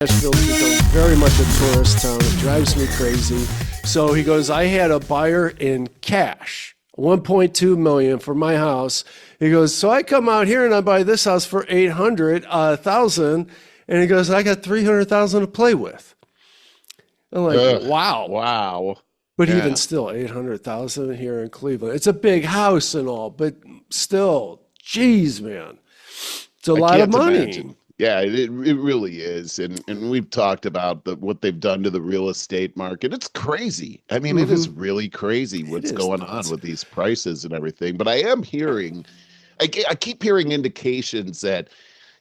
Nashville's become very much a tourist town. It drives me crazy. So he goes, I had a buyer in cash, 1.2 million for my house. He goes, so I come out here and I buy this house for 800,000. And he goes, I got 300,000 to play with. I'm like, wow. But even still, 800,000 here in Cleveland. It's a big house and all, but still, geez, man, it's a lot of money. Imagine. Yeah, it really is. And we've talked about what they've done to the real estate market. It's crazy. I mean, it is really crazy what's going on with these prices and everything. But I am hearing, I keep hearing indications that,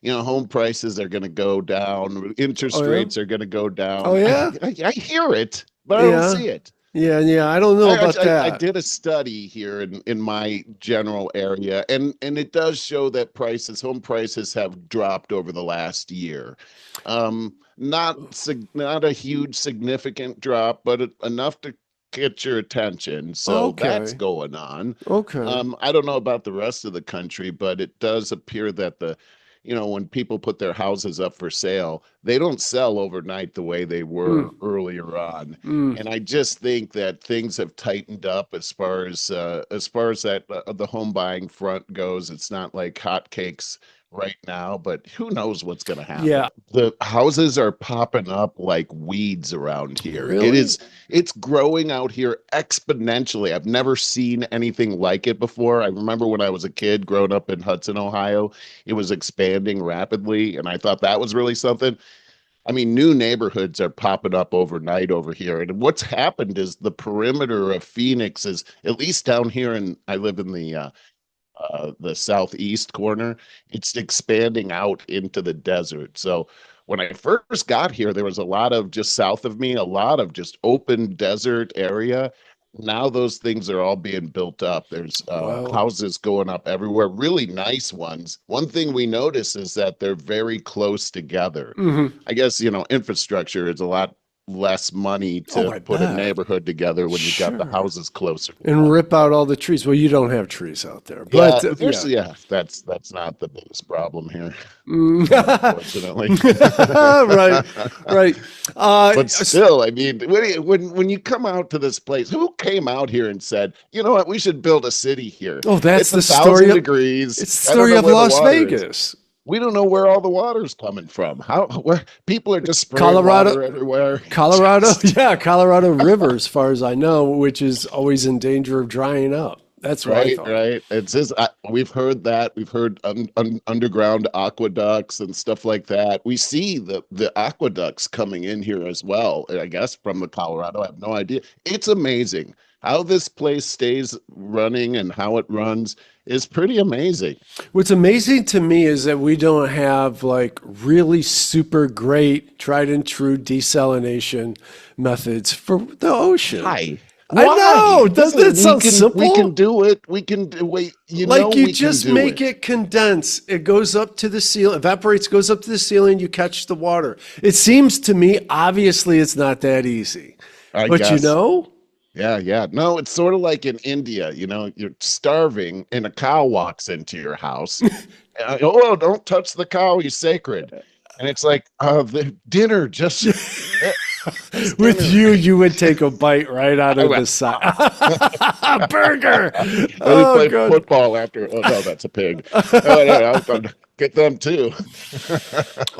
home prices are going to go down, interest rates are going to go down. Oh, yeah? I hear it, but I don't see it. Yeah, I don't know about that. I did a study here in my general area, and it does show that home prices have dropped over the last year. Not a huge significant drop, but enough to get your attention. So that's going on. Okay. I don't know about the rest of the country, but it does appear that when people put their houses up for sale, they don't sell overnight the way they were earlier on. And I just think that things have tightened up as far as the home buying front goes. It's not like hotcakes right now, but who knows what's going to happen. Yeah. The houses are popping up like weeds around here. Really? It's growing out here exponentially. I've never seen anything like it before. I remember when I was a kid growing up in Hudson, Ohio, it was expanding rapidly, and I thought that was really something. I mean, new neighborhoods are popping up overnight over here. And what's happened is the perimeter of Phoenix is, at least down here, and I live in the southeast corner, it's expanding out into the desert. So when I first got here, there was a lot of just south of me, a lot of just open desert area. Now those things are all being built up. There's houses going up everywhere, really nice ones. One thing we notice is that they're very close together. I guess, infrastructure is a lot less money to put a neighborhood together when you've got the houses closer and rip out all the trees. Well, you don't have trees out there, but that's not the biggest problem here, unfortunately. right. But still, I mean, when you come out to this place, who came out here and said, you know what, we should build a city here? Oh, that's it's the story. Degrees. It's the story of Las Vegas. We don't know where all the water's coming from. Where people are just spraying water everywhere. Colorado River, as far as I know, which is always in danger of drying up. That's right. Right. It's just we've heard that. We've heard underground aqueducts and stuff like that. We see the aqueducts coming in here as well. I guess from the Colorado. I have no idea. It's amazing how this place stays running and how it runs is pretty amazing. What's amazing to me is that we don't have like really super great tried and true desalination methods for the ocean. Why? I know. Doesn't it sound simple? We can do it. We can wait. You just make it condense. It goes up to the ceiling, evaporates, goes up to the ceiling. You catch the water. It seems to me, obviously, it's not that easy. I guess. Yeah. No, it's sort of like in India, you're starving and a cow walks into your house. Don't touch the cow, he's sacred. And it's like, the dinner just... With you would take a bite right out of the side. Burger! We play football after. Oh, no, that's a pig. I'll get them too.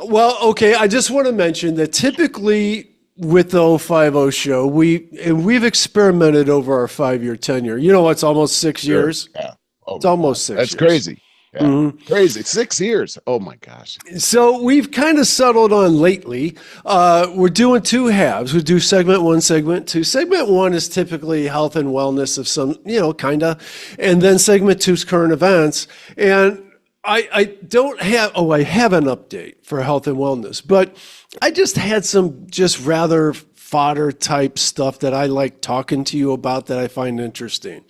Well, okay, I just want to mention that typically... with the 050 show, we've experimented over our 5-year tenure. It's almost 6 years. Yeah. It's almost 6 years. That's crazy. Yeah. Crazy. 6 years. Oh my gosh. So we've kind of settled on lately. We're doing two halves. We do segment 1, segment 2. Segment 1 is typically health and wellness of some, kind of. And then segment 2 is current events. And I have an update for health and wellness, but I just had some just rather fodder type stuff that I like talking to you about that I find interesting.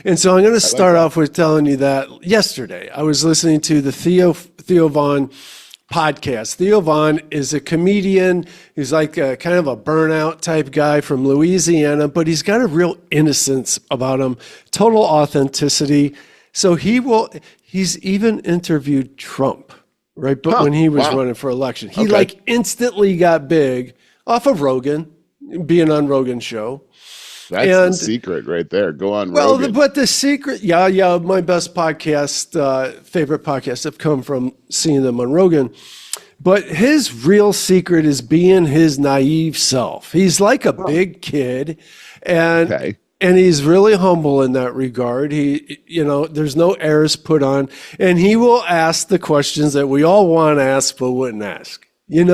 And so I'm going to start off with telling you that yesterday I was listening to the Theo Vonn podcast. Theo Vonn is a comedian. He's like a kind of a burnout type guy from Louisiana, but he's got a real innocence about him, total authenticity. So he's even interviewed Trump. right? But when he was running for election, he Okay. like instantly got big off of Rogan, being on Rogan's show. That's the secret right there. Go on, Rogan. But the secret, my best podcast, favorite podcasts have come from seeing them on Rogan. But his real secret is being his naive self. He's like a big kid, and he's really humble in that regard. There's no airs put on, and he will ask the questions that we all want to ask but wouldn't ask. When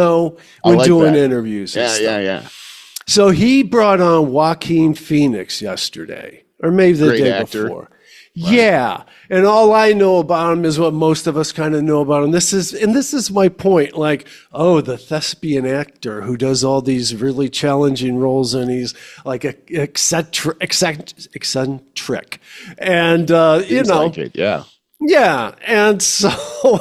like doing interviews. Yeah. So he brought on Joaquin Phoenix yesterday, or maybe the day before. Right. Yeah. And all I know about him is what most of us kind of know about him. This is my point. Like, the thespian actor who does all these really challenging roles, and he's like eccentric. And, like it, yeah. Yeah. And so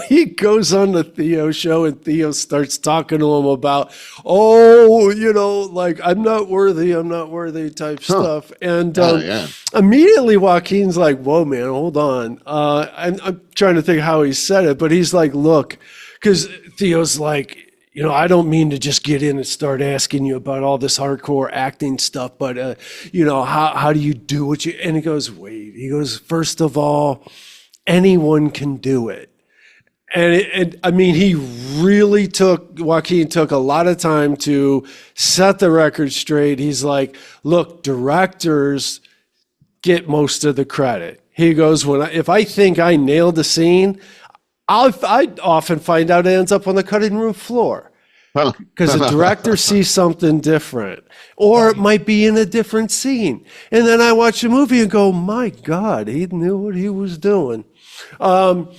he goes on the Theo show, and Theo starts talking to him about, I'm not worthy type stuff. And immediately Joaquin's like, whoa, man, hold on. I'm trying to think how he said it, but he's like, look, because Theo's like, I don't mean to just get in and start asking you about all this hardcore acting stuff, but, how do you do what you, and he goes, first of all, anyone can do it. And Joaquin took a lot of time to set the record straight. He's like, look, directors get most of the credit. He goes, if I think I nailed the scene, I often find out it ends up on the cutting room floor. Because the director sees something different, or it might be in a different scene. And then I watch the movie and go, my God, he knew what he was doing. And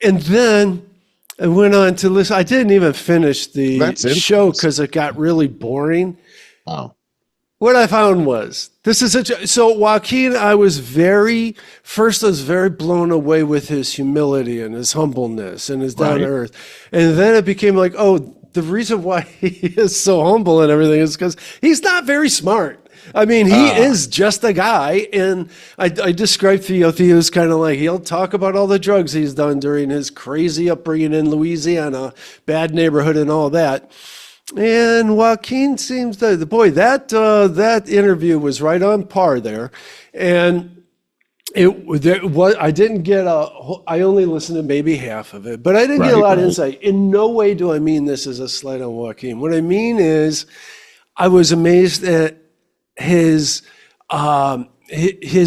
then I went on to listen. I didn't even finish the show because it got really boring. Wow. What I found was, so Joaquin, I was very blown away with his humility and his humbleness and his down to earth. And then it became like, the reason why he is so humble and everything is because he's not very smart. I mean, he is just a guy. And I describe Theo. Theo's kind of like, he'll talk about all the drugs he's done during his crazy upbringing in Louisiana, bad neighborhood and all that. And Joaquin seems to, that interview was right on par there. And I didn't get I only listened to maybe half of it, but I didn't get a lot of insight. In no way do I mean this as a slight on Joaquin. What I mean is I was amazed at his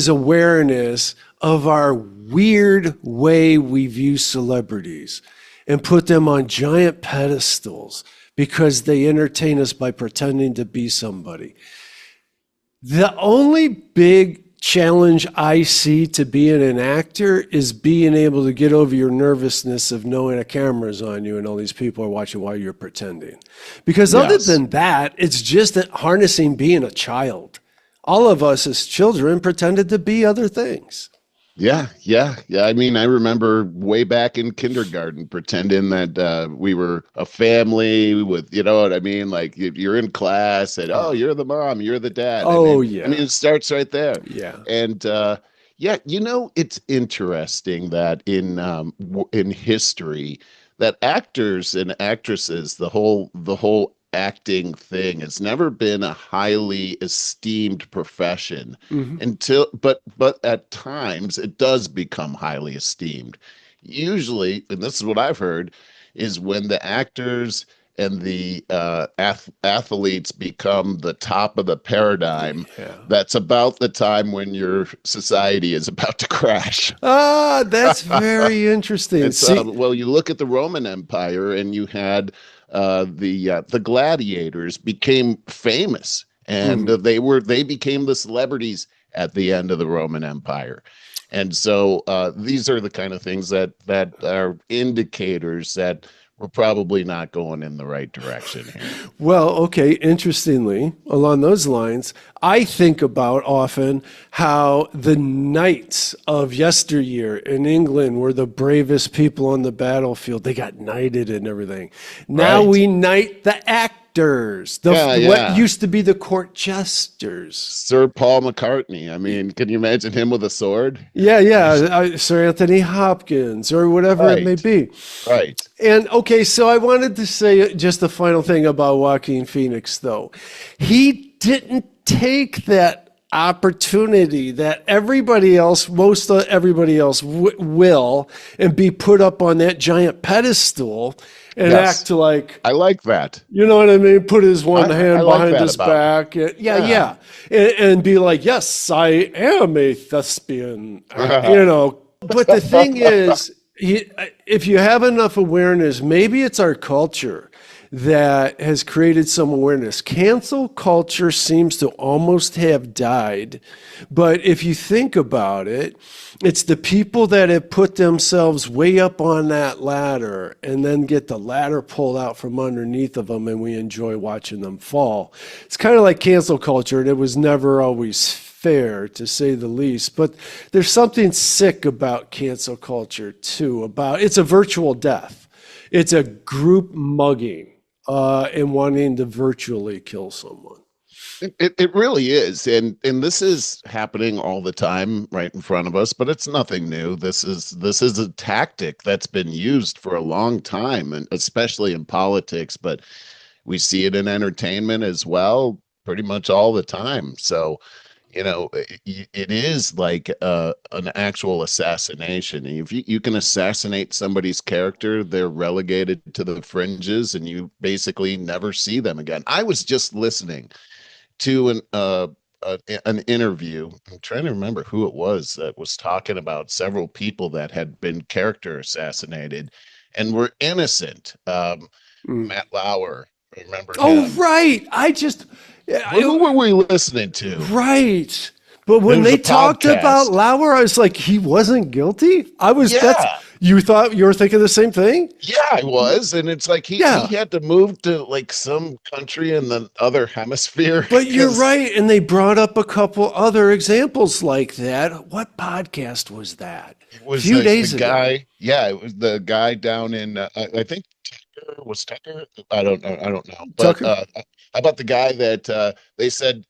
awareness of our weird way we view celebrities and put them on giant pedestals because they entertain us by pretending to be somebody. The only big challenge I see to being an actor is being able to get over your nervousness of knowing a camera's on you and all these people are watching while you're pretending. Because other than that, it's just harnessing being a child. All of us as children pretended to be other things. Yeah. I mean, I remember way back in kindergarten pretending that we were a family with, you know what I mean? Like you're in class and, you're the mom, you're the dad. I mean, it starts right there. Yeah. And it's interesting that in history that actors and actresses, the whole acting thing has never been a highly esteemed profession but at times it does become highly esteemed. Usually, and this is what I've heard, is when the actors and the athletes become the top of the paradigm, that's about the time when your society is about to crash. That's very interesting. You look at the Roman Empire and you had the gladiators became famous and they became the celebrities at the end of the Roman Empire. And so these are the kind of things that are indicators that we're probably not going in the right direction here. Well, okay, interestingly, along those lines, I think about often how the knights of yesteryear in England were the bravest people on the battlefield. They got knighted and everything. Now we knight the actors actors, Yeah, what yeah. used to be the court jesters. Sir Paul McCartney. I mean, can you imagine him with a sword? Yeah, yeah, Sir Anthony Hopkins or whatever it may Right, be. right. And okay, so I wanted to say just the final thing about Joaquin Phoenix, though. He didn't take that opportunity that everybody else, most of everybody else will, and be put up on that giant pedestal and Yes. act like, I like that. you know what I mean? Put his one I hand like behind that his about him. back. Yeah, Yeah. yeah. And be like, yes, I am a thespian, you know. But the thing is, if you have enough awareness, maybe it's our culture that has created some awareness. Cancel culture seems to almost have died. But if you think about it, it's the people that have put themselves way up on that ladder and then get the ladder pulled out from underneath of them, and we enjoy watching them fall. It's kind of like cancel culture, and it was never always fair, to say the least. But there's something sick about cancel culture too. It's a virtual death. It's a group mugging and wanting to virtually kill someone. It really is, and this is happening all the time right in front of us, but it's nothing new. This is a tactic that's been used for a long time, and especially in politics, but we see it in entertainment as well, pretty much all the time. So, it is like an actual assassination. If you can assassinate somebody's character, they're relegated to the fringes, and you basically never see them again. I was just listening to an interview. I'm trying to remember who it was that was talking about several people that had been character assassinated and were innocent. Matt Lauer, remember Oh, him? right. Who were we listening to? Right. But It when was they a talked about podcast. Lauer, I was like, he wasn't guilty? Yeah. You thought you were thinking the same thing? Yeah, I was. And it's like he Yeah. had to move to like some country in the other hemisphere. But you're 'Cause right. And they brought up a couple other examples like that. What podcast was that? it A was few the days ago. guy. Yeah, it was the guy down in I think Tucker was Tucker. I don't know. But Tucker? how about the guy that they said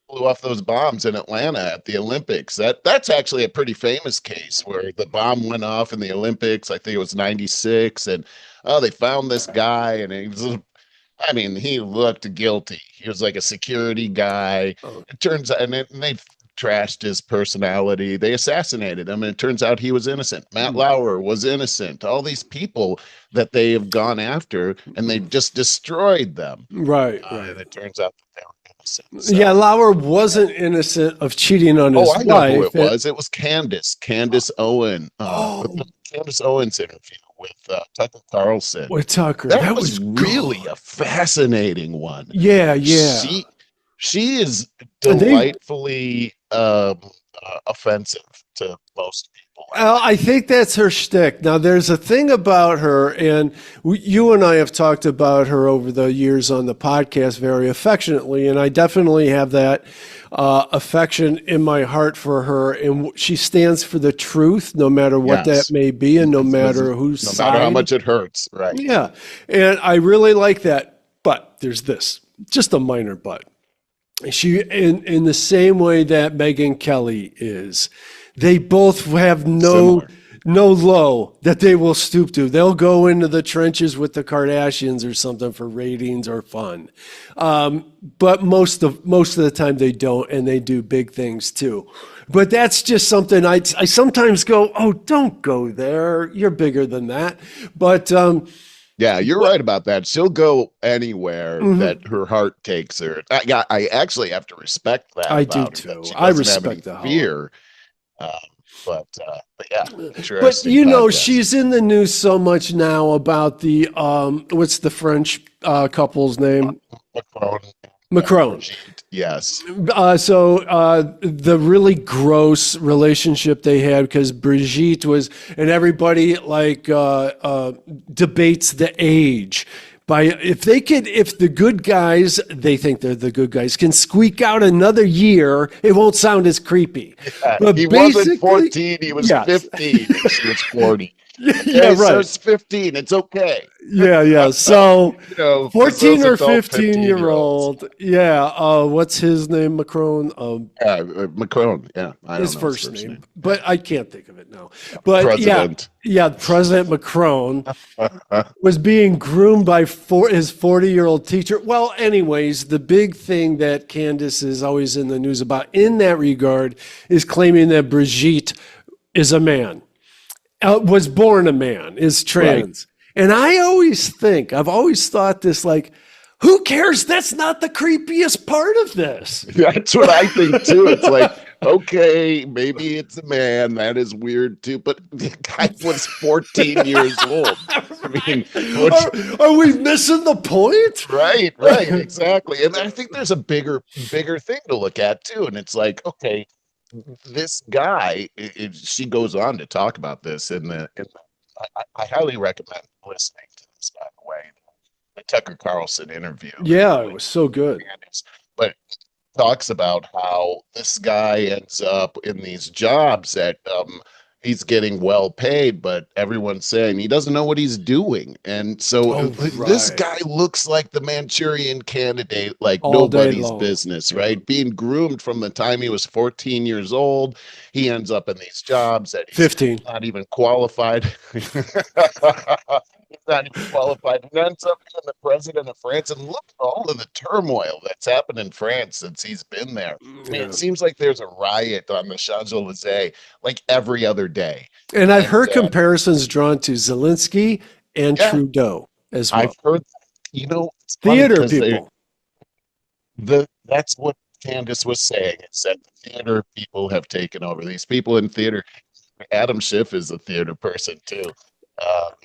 blew off those bombs in Atlanta at the Olympics? That's actually a pretty famous case where the bomb went off in the Olympics. I think it was '96, and they found this guy, and I mean, he looked guilty. He was like a security guy. Oh, It turns out, and they trashed his personality. They assassinated him, and it turns out he was innocent. Matt Lauer was innocent. All these people that they have gone after, and they just destroyed them. right, And right. it turns out that they were innocent. So, Yeah, Lauer wasn't innocent of cheating on his oh, I know who wife. it was. It was Candace Owen. Oh, Candace Owens interview with Tucker Carlson. with Tucker. That That was was really good. a fascinating one. Yeah, yeah. She is And they delightfully offensive to most people. Well, I think that's her shtick. Now, there's a thing about her, and you and I have talked about her over the years on the podcast very affectionately, and I definitely have that affection in my heart for her. And she stands for the truth, no matter what Yes. that may be, and no matter No whose matter how side. much it hurts, right? Yeah, and I really like that. But there's this, just a minor but. She, in the same way that Megyn Kelly is, they both have Similar. no low that they will stoop to. They'll go into the trenches with the Kardashians or something for ratings or fun. But most of the time they don't, and they do big things too. But that's just something I sometimes go, oh, don't go there. You're bigger than that. But Yeah, you're right about that. She'll go anywhere mhm, that her heart takes her. I actually have to respect that I do about her, that too. she I doesn't have any respect the hell. fear. Um, but yeah, But interesting you know, podcast. she's in the news so much now about the what's the French couple's name? Macron, Macron. Brigitte, yes. The really gross relationship they had because Brigitte was, and everybody like debates the age. If the good guys, they think they're the good guys, can squeak out another year, it won't sound as creepy. But He wasn't basically, 14, he was yes. 15, and she was 40. Yeah, Okay, so right. it's 15. It's okay. Yeah, yeah. So You know, because 14 those or adult 15 year 15-year-olds. old. Yeah. What's his name? Macron. Macron. Yeah, I His don't know his first first name, name. Yeah, but I can't think of it now. But yeah, president. yeah, President Macron was being groomed by his 40-year-old teacher. Well, anyways, the big thing that Candace is always in the news about in that regard is claiming that Brigitte is a man, was born a man, is Right. trans. And I've always thought this like, who cares? That's not the creepiest part of this. That's what I think too. It's like, okay, maybe it's a man. That is weird too. But the guy was 14 years old. I mean, what, Are we missing the point? right, exactly. And I think there's a bigger thing to look at too. And it's like, okay, this guy, she goes on to talk about this I highly recommend listening to this, by the way, the Tucker Carlson interview. Yeah, it was so good. But talks about how this guy ends up in these jobs that he's getting well paid, but everyone's saying he doesn't know what he's doing. And so Oh, this right. guy looks like the Manchurian candidate, like All day nobody's long. business, Yeah. right? Being groomed from the time he was 14 years old. He ends up in these jobs that he's 15. not even qualified. He's not even qualified. He ends up being the president of France. And look at all of the turmoil that's happened in France since he's been there. I mean, Yeah. it seems like there's a riot on the Champs-Elysees like every other day. And I've And heard comparisons drawn to Zelensky and yeah, Trudeau as I've well. heard, it's funny Theater because people. that's what Candace was saying. It's that the theater people have taken over. These people in theater, Adam Schiff is a theater person too.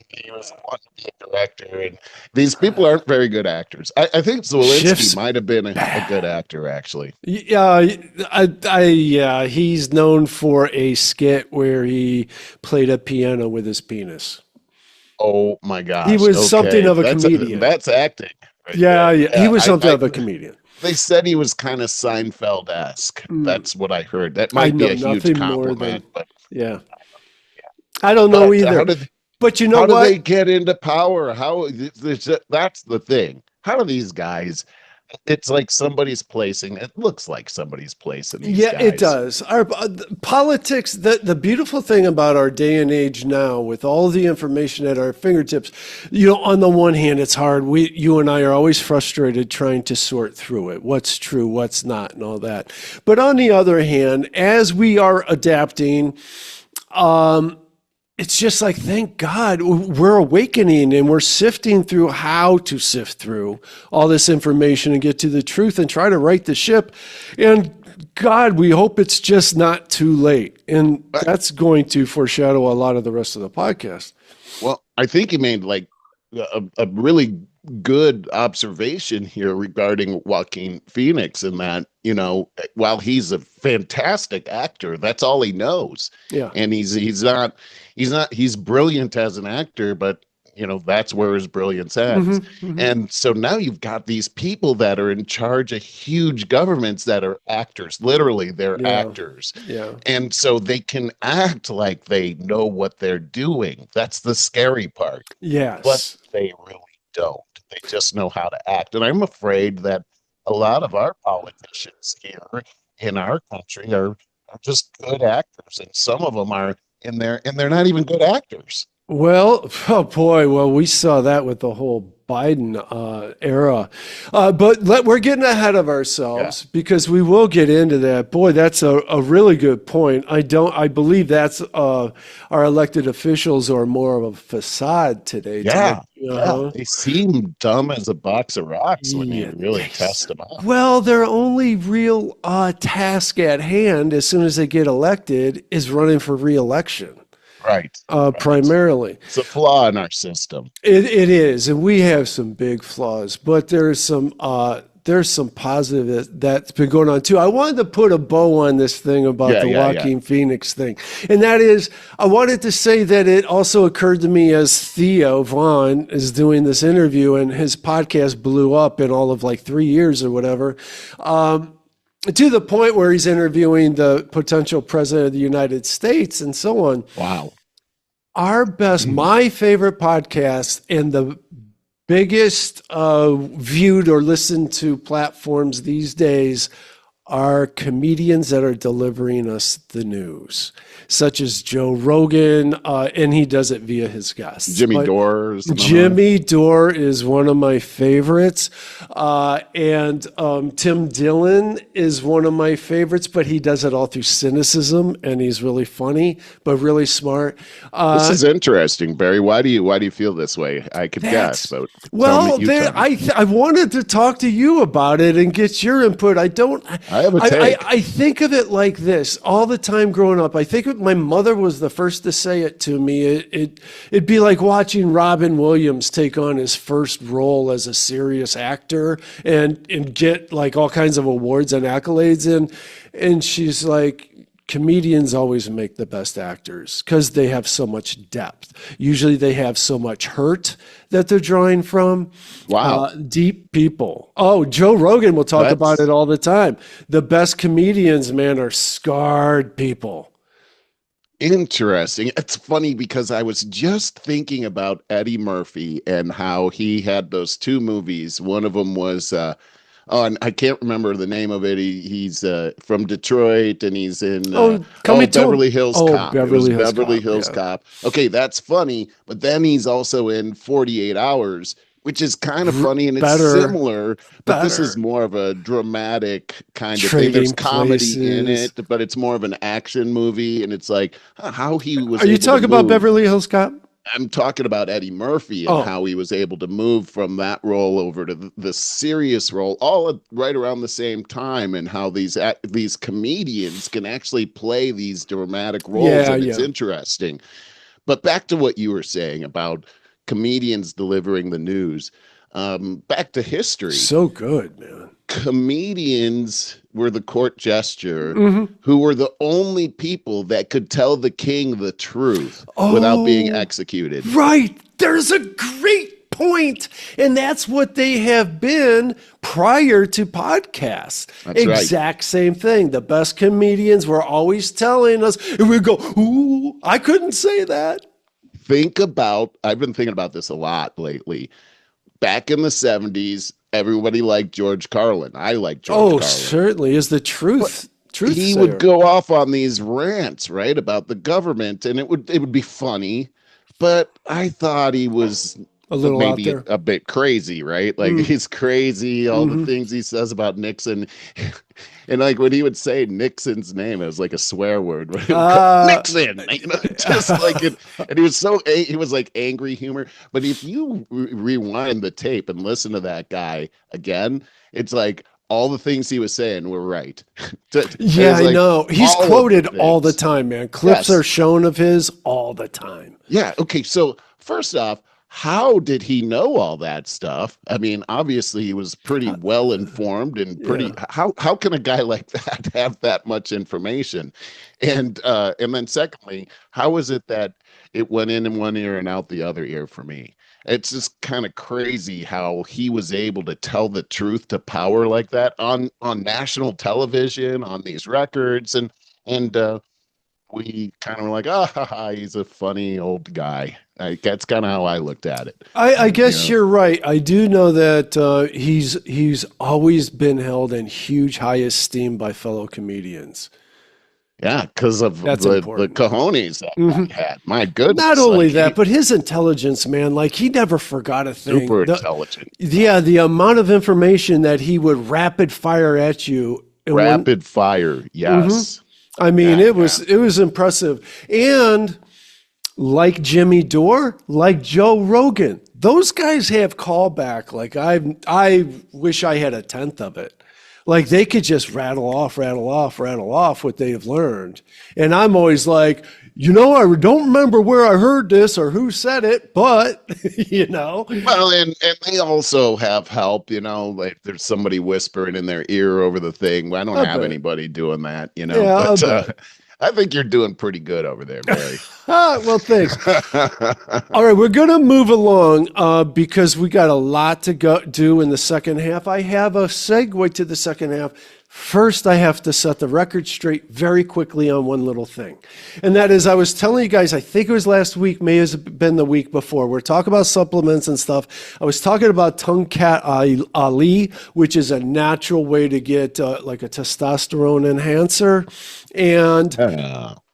He was wanting to be a director, and these people aren't very good actors. I think Zelensky Schiff's might have been a good bad. actor, actually. Yeah, yeah, he's known for a skit where he played a piano with his penis. Oh my He gosh. was something Okay, of a comedian. that's acting right Yeah, there. yeah, he Yeah, was something of a comedian. they said he was kind of Seinfeld-esque. Mm, That's what I heard. That I might be know a huge nothing more compliment, than, but yeah. I don't know but either. But you know how do they what? get into power? That's the thing. How do these guys? It's like somebody's placing. It looks like somebody's placing these Yeah, it guys. does. Our politics, the beautiful thing about our day and age now, with all the information at our fingertips, on the one hand, it's hard. You and I are always frustrated trying to sort through it. What's true, what's not, and all that. But on the other hand, as we are adapting, it's just like, thank God we're awakening and we're sifting through how to sift through all this information and get to the truth and try to right the ship. And God, we hope it's just not too late. And that's going to foreshadow a lot of the rest of the podcast. Well, I think you made like a really good observation here regarding Joaquin Phoenix, and that, while he's a fantastic actor, that's all he knows. Yeah. And he's brilliant as an actor, but that's where his brilliance ends. And so now you've got these people that are in charge of huge governments that are actors. Literally, they're Yeah. actors. Yeah. And so they can act like they know what they're doing. That's the scary part. But Yes. they really don't. They just know how to act. And I'm afraid that a lot of our politicians here in our country are just good actors. And some of them are in there, and they're not even good actors. Well, oh boy, well, we saw that with the whole Biden era. But we're getting ahead of ourselves because we will get into that. Boy, that's a really good point. I believe that's our elected officials are more of a facade today. Yeah. Uh-huh. They seem dumb as a box of rocks when you Yeah, really test them out. well, their only real task at hand as soon as they get elected is running for reelection. Right. Primarily. It's a flaw in our system. It is, and we have some big flaws, but there's some positive that's been going on too. I wanted to put a bow on this thing about the Joaquin Phoenix thing, and that is, I wanted to say that it also occurred to me as Theo Vonn is doing this interview, and his podcast blew up in all of like 3 years or whatever. To the point where he's interviewing the potential president of the United States and so on. Wow. Our best, my favorite podcast and the biggest viewed or listened to platforms these days are comedians that are delivering us the news, such as Joe Rogan, and he does it via his guests. Jimmy Dore. Jimmy Dore is one of my favorites, and Tim Dillon is one of my favorites, but he does it all through cynicism, and he's really funny, but really smart. This is interesting, Barry. Why do you feel this way? I could guess, but well, I wanted to talk to you about it and get your input. I have a take. I think of it like this all the time growing up. I think my mother was the first to say it to me. It'd be like watching Robin Williams take on his first role as a serious actor and get like all kinds of awards and accolades. And she's like, comedians always make the best actors because they have so much depth. Usually they have so much hurt that they're drawing from. Wow. Deep people. Oh, Joe Rogan will talk about it all the time. The best comedians, man, are scarred people. Interesting. It's funny because I was just thinking about Eddie Murphy and how he had those two movies. One of them was and I can't remember the name of it. He's from Detroit, and he's in Beverly Hills Cop. Beverly Hills Cop. Okay, that's funny. But then he's also in 48 Hours, which is kind of funny, and it's similar. But this is more of a dramatic kind of thing. There's comedy in it, but it's more of an action movie, and it's like how he was. Are you talking about Beverly Hills Cop? I'm talking about Eddie Murphy and how he was able to move from that role over to the serious role, all right around the same time, and how these comedians can actually play these dramatic roles, and it's interesting. But back to what you were saying about comedians delivering the news, back to history. So good, man. Comedians were the court gesture who were the only people that could tell the king the truth without being executed. Right. There's a great point. And that's what they have been prior to podcasts. Exact same thing. The best comedians were always telling us, and we go, ooh, I couldn't say that. I've been thinking about this a lot lately. Back in the 70s, everybody liked George Carlin. I like George Carlin. Oh, certainly is the truth. He would go off on these rants, right, about the government, and it would be funny, but I thought he was a little maybe out there. A bit crazy, right? Like he's crazy, all the things he says about Nixon. And like when he would say Nixon's name, it was like a swear word. Nixon, just like it. And he was like angry humor. But if you rewind the tape and listen to that guy again, it's like all the things he was saying were right. I know. He's quoted all the time, man. Clips are shown of his all the time. Yeah. Okay. So first off, how did he know all that stuff? I mean, obviously he was pretty well informed and pretty. How can a guy like that have that much information? And then secondly, how is it that it went in one ear and out the other ear for me? It's just kind of crazy how he was able to tell the truth to power like that on national television, on these records, and we kind of were like, he's a funny old guy. That's kind of how I looked at it. I guess you're right. I do know that he's always been held in huge high esteem by fellow comedians. Yeah, because of the cojones that he had. My goodness. Not only that, but his intelligence, man. Like, he never forgot a thing. Super intelligent. Yeah, the amount of information that he would rapid fire at you. Rapid fire, yes. I mean, it was impressive. And like Jimmy Dore, like Joe Rogan, those guys have callback. Like, I wish I had a tenth of it. Like, they could just rattle off what they have learned. And I'm always like, I don't remember where I heard this or who said it, but, Well, and they also have help, like there's somebody whispering in their ear over the thing. I don't have anybody doing that, Yeah, but I think you're doing pretty good over there, Barry. Well, thanks. All right, we're going to move along because we got a lot to do in the second half. I have a segue to the second half First, I have to set the record straight very quickly on one little thing. And that is, I was telling you guys, I think it was last week, may have been the week before. We're talking about supplements and stuff. I was talking about Tongkat Ali, which is a natural way to get like a testosterone enhancer. And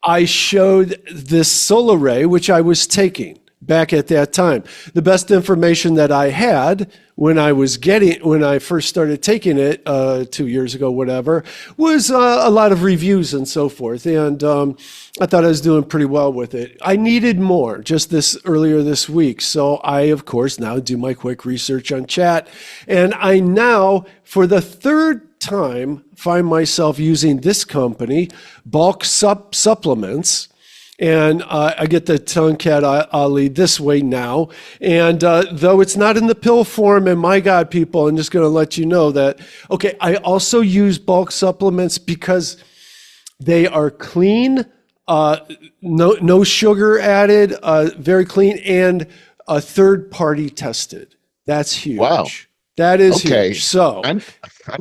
I showed this solar ray, which I was taking back at that time. The best information that I had when I first started taking it 2 years ago, whatever, was a lot of reviews and so forth. And I thought I was doing pretty well with it. I needed more just earlier this week. So I, of course, now do my quick research on chat. And I now, for the third time, find myself using this company, Bulk Supplements. And I get the Tongkat Ali this way now. And though it's not in the pill form, and my God, people, I'm just going to let you know that, okay, I also use bulk supplements because they are clean, no sugar added, very clean, and third-party tested. That's huge. Wow. That is huge. So I'm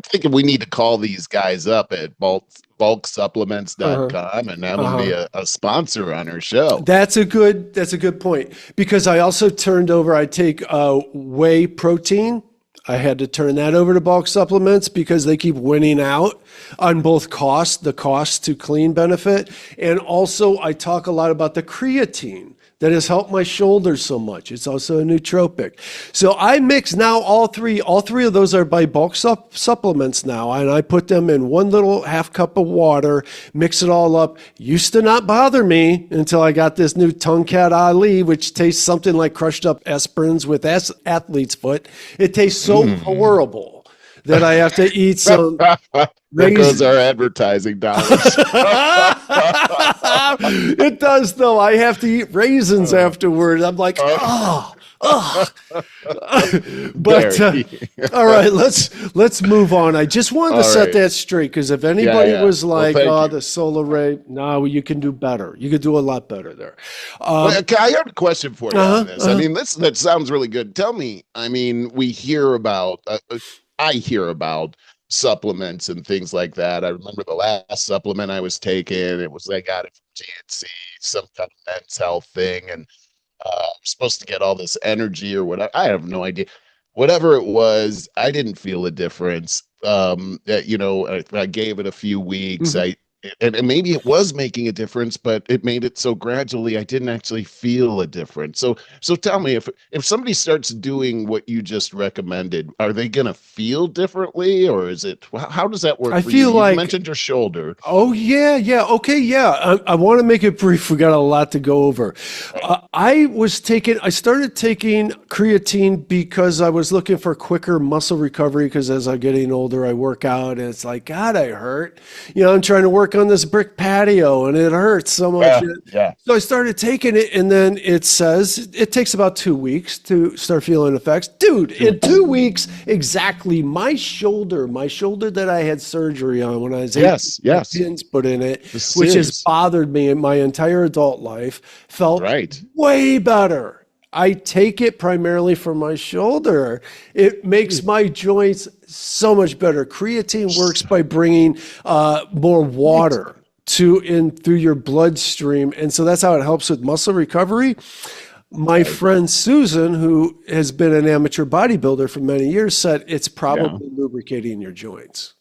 thinking we need to call these guys up at bulksupplements.com and have them be a sponsor on our show. That's a good point, because I also I take whey protein. I had to turn that over to bulk supplements because they keep winning out on both the cost to clean benefit. And also I talk a lot about the creatine that has helped my shoulders so much. It's also a nootropic. So I mix now all three. All three of those are by bulk supplements now, and I put them in one little half cup of water, mix it all up. Used to not bother me until I got this new Tongkat Ali, which tastes something like crushed up aspirins with athlete's foot. It tastes so horrible that I have to eat some. There goes our advertising dollars. It does, though. I have to eat raisins afterward. I'm like, But all right, let's move on. I just wanted to set that straight, because if anybody was like, the solar ray, no, you can do better. You could do a lot better there. I have a question for you on this. I mean, that sounds really good. Tell me, I mean, I hear about supplements and things like that. I remember the last supplement I was taking, I got it from GNC, some kind of men's health thing, and I'm supposed to get all this energy or whatever. I have no idea. Whatever it was, I didn't feel a difference. I gave it a few weeks. And maybe it was making a difference, but it made it so gradually I didn't actually feel a difference. So tell me, if somebody starts doing what you just recommended, are they going to feel differently, or is it, how does that work for you? You mentioned your shoulder. Oh, yeah. Okay, yeah. I want to make it brief. We got a lot to go over. I started taking creatine because I was looking for quicker muscle recovery, because as I'm getting older, I work out, and it's like, God, I hurt. I'm trying to work on this brick patio and it hurts so much. So I started taking it, and then it says it takes about 2 weeks to start feeling effects. Dude, in 2 weeks, exactly, my shoulder that I had surgery on when I was 8, pins put in it, which has bothered me in my entire adult life, felt way better. I take it primarily for my shoulder. It makes my joints so much better. Creatine works by bringing more water through your bloodstream. And so that's how it helps with muscle recovery. My friend Susan, who has been an amateur bodybuilder for many years, said it's probably lubricating your joints.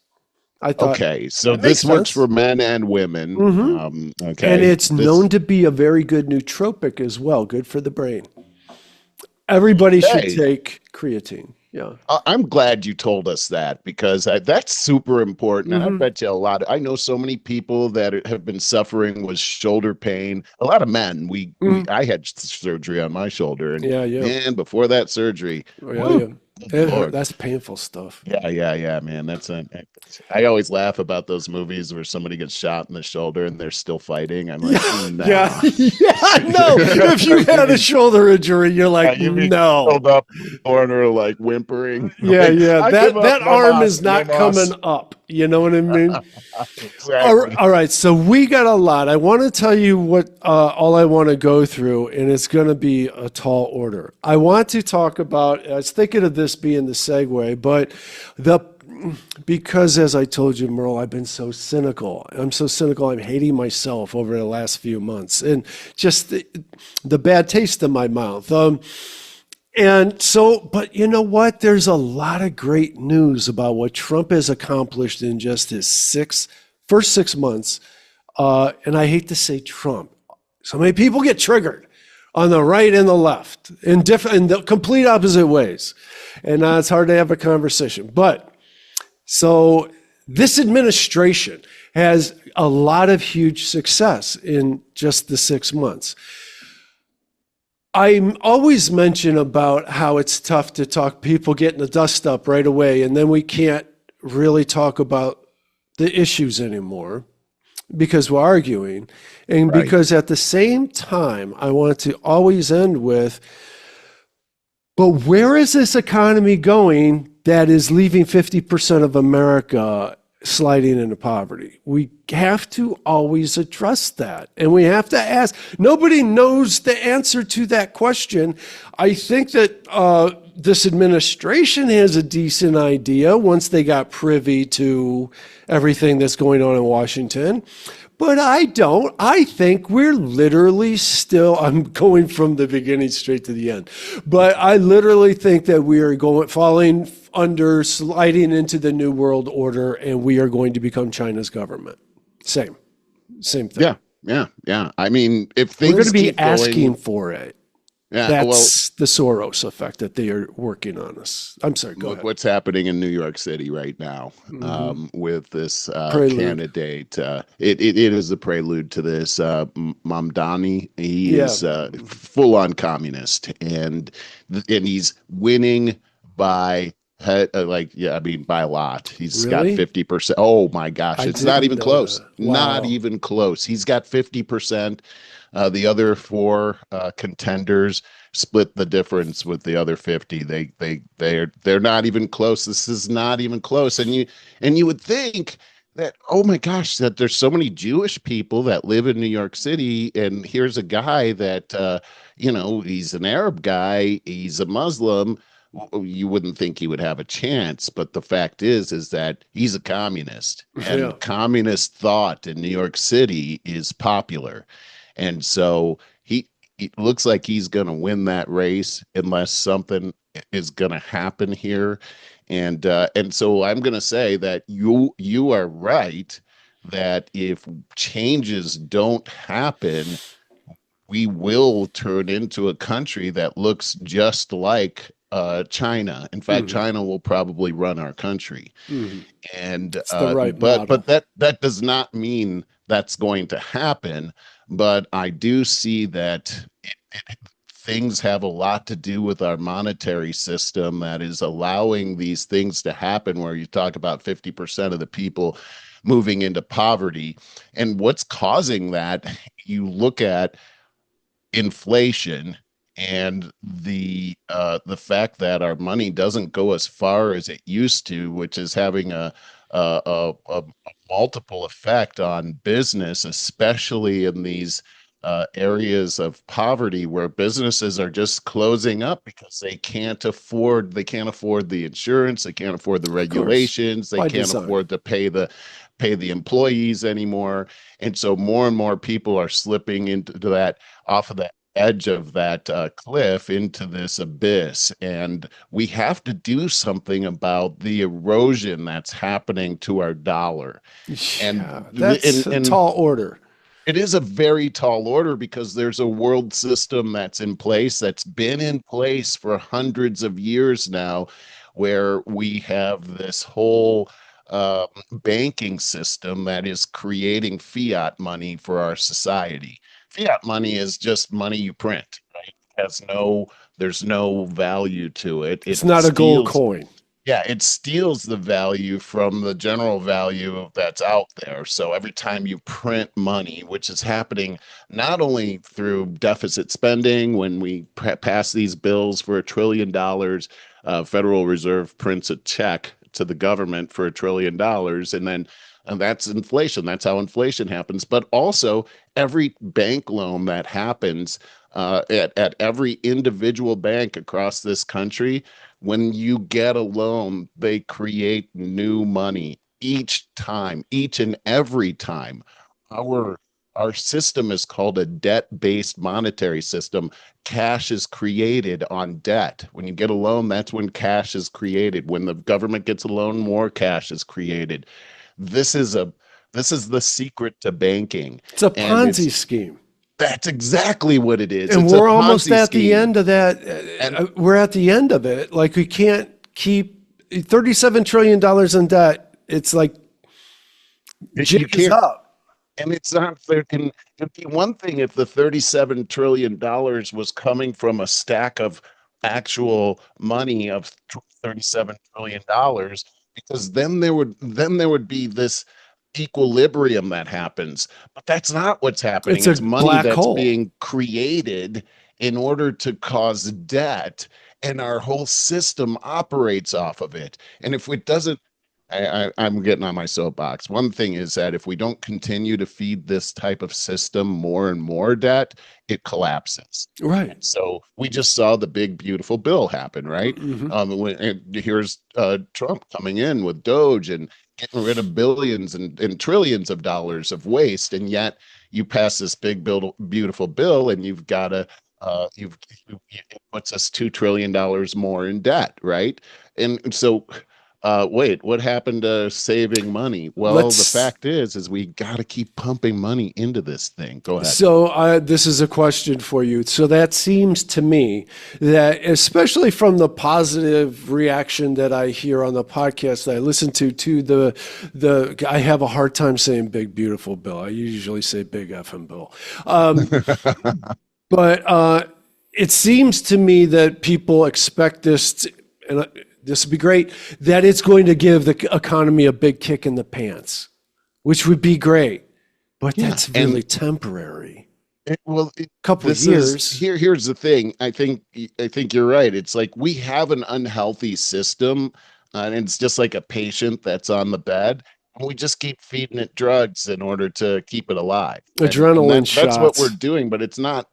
I thought, okay, so this works for men and women. Okay, and it's known to be a very good nootropic as well, good for the brain. Everybody should take creatine. Yeah, I'm glad you told us that, because that's super important. And I bet you I know so many people that have been suffering with shoulder pain. A lot of men. I had surgery on my shoulder, and man, before that surgery, that's painful stuff. Yeah, man. I always laugh about those movies where somebody gets shot in the shoulder and they're still fighting. I'm like, no. No. If you had a shoulder injury, you're like, no. Held up in the corner, like whimpering. That arm is not coming up. You know what I mean? Exactly. All right. So we got a lot. I want to tell you what all I want to go through, and it's going to be a tall order. I want to talk about, I was thinking of this being the segue, but because as I told you, Merle, I've been so cynical. I'm so cynical. I'm hating myself over the last few months, and just the bad taste in my mouth. And so, but you know what? There's a lot of great news about what Trump has accomplished in just his first 6 months. And I hate to say Trump. So many people get triggered on the right and the left in the complete opposite ways. And it's hard to have a conversation. But so this administration has a lot of huge success in just the 6 months. I always mention about how it's tough to talk people getting the dust up right away, and then we can't really talk about the issues anymore because we're arguing. And Right. because at the same time, I want to always end with, but where is this economy going that is leaving 50% of America sliding into poverty? We have to always address that. And we have to ask. Nobody knows the answer to that question. I think that this administration has a decent idea once they got privy to everything that's going on in Washington. But I don't. I think we're literally still, I'm going from the beginning straight to the end, but I literally think that we are falling under, sliding into the New World Order, and we are going to become China's government. Same thing. Yeah. I mean, if We're things going to be keep asking going, for it. yeah, That's the Soros effect that they are working on us. I'm sorry, go look ahead. what's happening in New York City right now, with this Prelude. candidate. It is a prelude to this. Mamdani, he Yeah. is full on communist, and he's winning by by a lot. He's got Really? 50%. Oh my gosh, I it's not didn't even know close. that. Not Wow. even close. He's got 50%. The other four contenders split the difference with the other 50. They're not even close. This is not even close. And you would think that, oh my gosh, that there's so many Jewish people that live in New York City, and here's a guy that he's an Arab guy, he's a Muslim. You wouldn't think he would have a chance, but the fact is that he's a communist, Yeah. and communist thought in New York City is popular. And so it looks like he's going to win that race unless something is going to happen here. And so I'm going to say that you are right that if changes don't happen, we will turn into a country that looks just like China. In fact, Mhm. China will probably run our country. Mhm. And It's the right but model. that does not mean that's going to happen. But I do see that things have a lot to do with our monetary system that is allowing these things to happen, where you talk about 50% of the people moving into poverty. And what's causing that, you look at inflation and the fact that our money doesn't go as far as it used to, which is having a multiple effect on business, especially in these areas of poverty where businesses are just closing up because they can't afford the insurance, they can't afford the Of course. regulations, they By can't design. afford to pay the employees anymore. And so more and more people are slipping into that, off of the edge of that cliff, into this abyss. And we have to do something about the erosion that's happening to our dollar. And Yeah, that's a and tall order. it is a very tall order because there's a world system that's in place, that's been in place for hundreds of years now, where we have this whole banking system that is creating fiat money for our society. Fiat money is just money you print, right? There's no value to it. It's not a gold coin. Yeah, it steals the value from the general value that's out there. So every time you print money, which is happening not only through deficit spending, when we pass these bills for $1 trillion, Federal Reserve prints a check to the government for $1 trillion, and then And that's inflation. That's how inflation happens. But also, every bank loan that happens at every individual bank across this country, when you get a loan, they create new money each time, each and every time. Our our system is called a debt-based monetary system. Cash is created on debt. When you get a loan, that's when cash is created. When the government gets a loan, more cash is created. This is a this is the secret to banking. It's a And Ponzi scheme. that's exactly what it is. And It's a we're almost Ponzi at the scheme. end of that. And We're at the end of it. Like, we can't keep $37 trillion in debt. It's like you jig is can't, up. and it's not there. And it'd be one thing if the $37 trillion was coming from a stack of actual money of $37 trillion, because then there would be this equilibrium that happens. But that's not what's happening. It's a It's money black that's hole. being created in order to cause debt, and our whole system operates off of it. And if it doesn't, I'm getting on my soapbox. One thing is that if we don't continue to feed this type of system more and more debt, it collapses. Right. And so we just saw the big, beautiful bill happen, right? Hmm. And here's Trump coming in with Doge and getting rid of billions and trillions of dollars of waste, and yet you pass this big, beautiful bill, and you've got to it puts us $2 trillion more in debt, right? And so wait, what happened to saving money? Well, the Let's. fact is we got to keep pumping money into this thing. Go ahead. So this is a question for you. So that seems to me that, especially from the positive reaction that I hear on the podcast that I listen to I have a hard time saying big beautiful bill. I usually say big effing bill. But it seems to me that people expect and this would be great, that it's going to give the economy a big kick in the pants, which would be great. But Yeah, that's and really temporary. well, Couple of this is years. here's the thing. I think you're right. It's like we have an unhealthy system, and it's just like a patient that's on the bed, and we just keep feeding it drugs in order to keep it alive. And Adrenaline that's what we're shots. doing. But it's not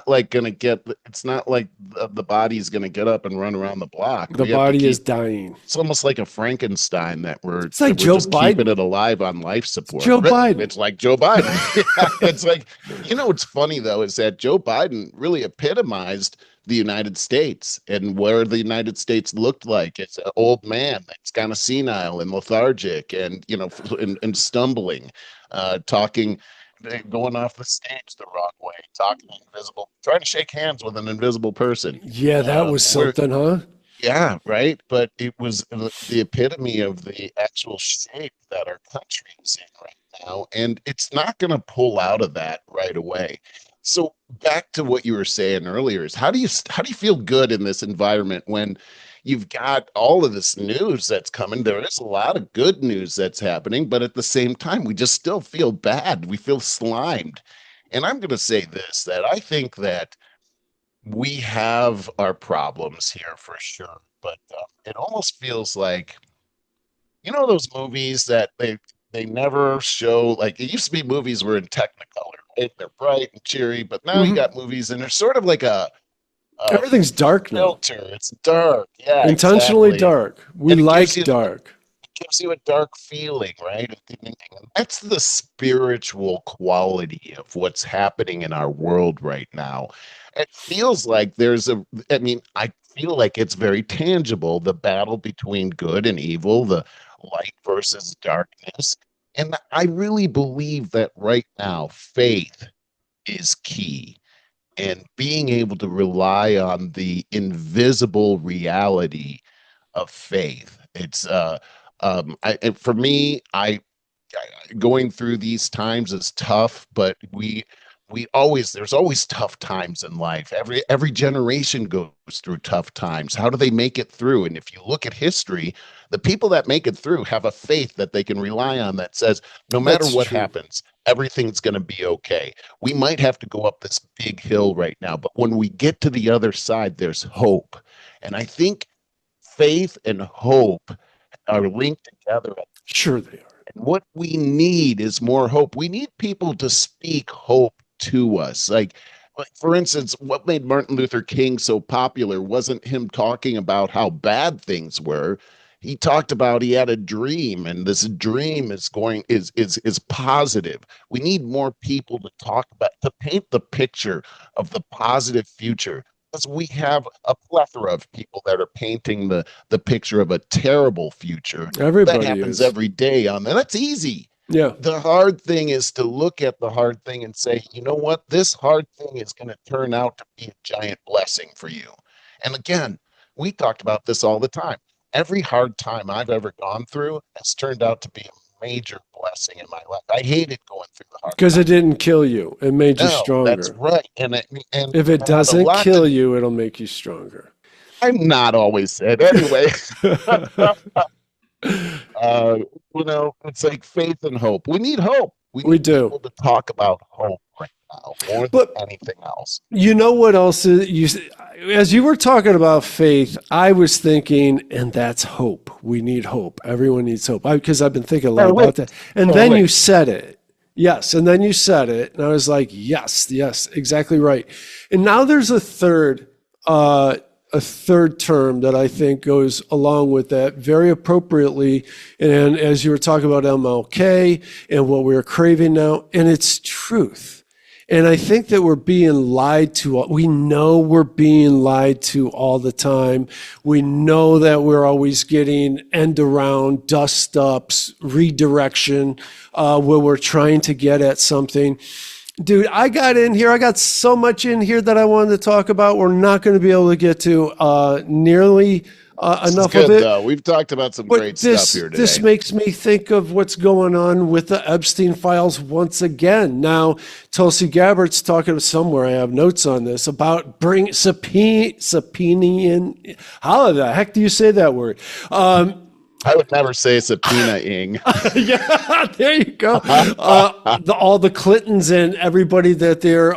like gonna get. It's not like the body's gonna get up and run around the block. The We have to body is keep. dying. It's almost like a Frankenstein that we're It's like that we're Joe just keeping Biden. it alive on life It's support. Joe Biden. It's like Joe Biden. Yeah, it's like, what's funny though is that Joe Biden really epitomized the United States and where the United States looked like. It's an old man that's kind of senile and lethargic and and stumbling, talking, going off the stage the wrong way, talking invisible, trying to shake hands with an invisible person. Yeah, that was Where something, huh? Yeah, right. But it was the epitome of the actual shape that our country is in right now. And it's not going to pull out of that right away. So back to what you were saying earlier is how do you feel good in this environment when you've got all of this news that's coming? There is a lot of good news that's happening, but at the same time, we just still feel bad. We feel slimed. And I'm going to say this, that I think that we have our problems here for sure, but it almost feels like those movies that they never show. Like it used to be, movies were in Technicolor, right? They're bright and cheery, but now you Hmm. got movies and they're sort of like a Everything's dark now. filter. It's dark, yeah, Intentionally exactly, dark. We and it gives like you dark. gives you a dark feeling, right? And that's the spiritual quality of what's happening in our world right now. It feels like I mean, I feel like it's very tangible, the battle between good and evil, the light versus darkness. And I really believe that right now, faith is key, and being able to rely on the invisible reality of faith. For me, going through these times is tough, but there's always tough times in life. Every generation goes through tough times. How do they make it through? And if you look at history, the people that make it through have a faith that they can rely on that says, no matter That's what true. happens, everything's going to be okay. We might have to go up this big hill right now, but when we get to the other side, there's hope. And I think faith and hope are linked together. Sure they are. What we need is more hope. We need people to speak hope to us. Like, for instance, what made Martin Luther King so popular wasn't him talking about how bad things were. He talked about he had a dream, and this dream is positive. We need more people to talk about, to paint the picture of the positive future. Because we have a plethora of people that are painting the picture of a terrible future. That Everybody happens is. every day on there. That's easy. Yeah. The hard thing is to look at the hard thing and say, you know what? This hard thing is going to turn out to be a giant blessing for you. And again, we talked about this all the time. Every hard time I've ever gone through has turned out to be a major blessing in my life. I hated going through the hard Because it times. didn't kill you. It made you No, that's stronger. right. And If it it had a doesn't lot kill to. you, it'll make you stronger. I'm not always said anyway. uh, it's like faith and hope. We need hope. We We need do. people to talk about hope right now more than But anything else. you know what else is, as you were talking about faith, I was thinking, and that's hope. We need hope. Everyone needs hope. Because I've been thinking a lot about that. And then you said it. Yes. And then you said it. And I was like, yes, exactly right. And now there's a third term that I think goes along with that very appropriately. And as you were talking about MLK and what we're craving now, and it's truth. And I think that we're being lied to. We know we're being lied to all the time. We know that we're always getting end around, dust ups, redirection, where we're trying to get at something. Dude, I got so much in here that I wanted to talk about. We're not going to be able to get to nearly enough good, of it. though. We've talked about some great stuff here today. This makes me think of what's going on with the Epstein files once again. Now, Tulsi Gabbard's talking somewhere, I have notes on this, about subpoenaing. How the heck do you say that word? I would never say subpoenaing. Yeah, there you go. All the Clintons and everybody that they're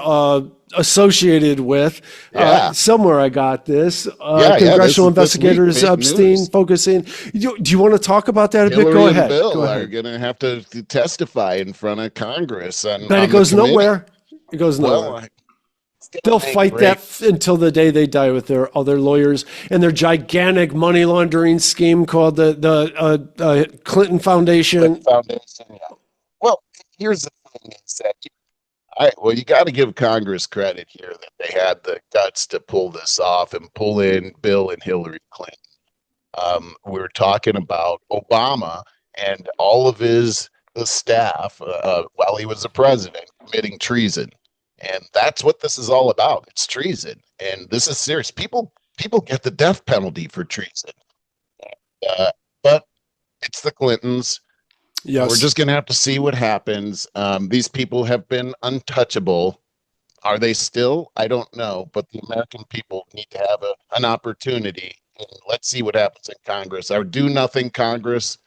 associated with. Yeah. Somewhere I got this. this Congressional investigators, week, big Epstein, news. focusing. Do you want to talk about that a bit? Hillary Go and ahead. Bill Go are ahead. going to have to testify in front of Congress. But it goes nowhere. It goes nowhere. Well, They'll fight that until the day they die with their other lawyers and their gigantic money laundering scheme called the Clinton Foundation. Yeah. Well, here's the thing: is that you got to give Congress credit here that they had the guts to pull this off and pull in Bill and Hillary Clinton. We're talking about Obama and all of the staff while he was the president committing treason. And that's what this is all about. It's treason. And this is serious. People get the death penalty for treason. But it's the Clintons. Yes. We're just going to have to see what happens. These people have been untouchable. Are they still? I don't know. But the American people need to have an opportunity. And let's see what happens in Congress. Our do nothing Congress.